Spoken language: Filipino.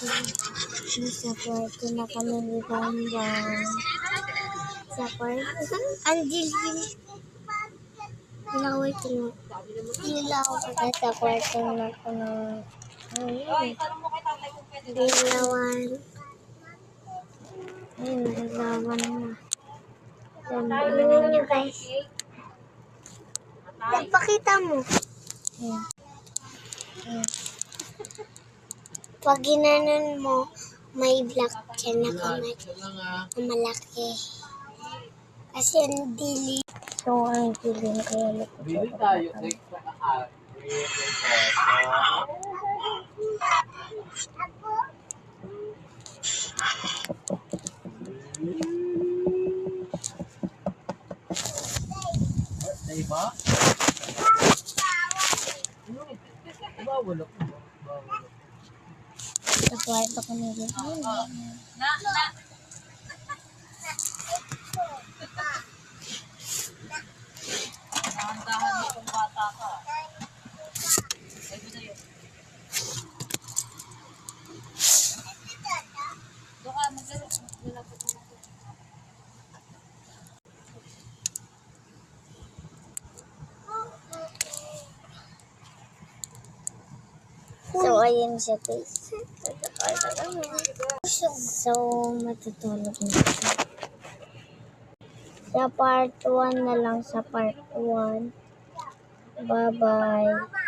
Sa kwarto na kami ni Bambang. Sa kwarto. Angeline. Nilaway ko na. Nilaw ko na sa kwarto na ko ng... Nilawan. Ayun, nilawan na. Tingnan nyo guys. Nagpakita mo. Pag ginanon mo, may black yan na malaki. Kasi ang dili. So, ang dilim kaya lukot. Bili tayo. Diba? Bawal ako. Sa kwarto ko nila. Dahan-dahan mo kung bata ka. Ay, gusto yun. Doon ka, maglalapot mo. So, ayun siya guys. So, matutulog na siya. Sa part 1 na lang, sa part 1. Bye-bye.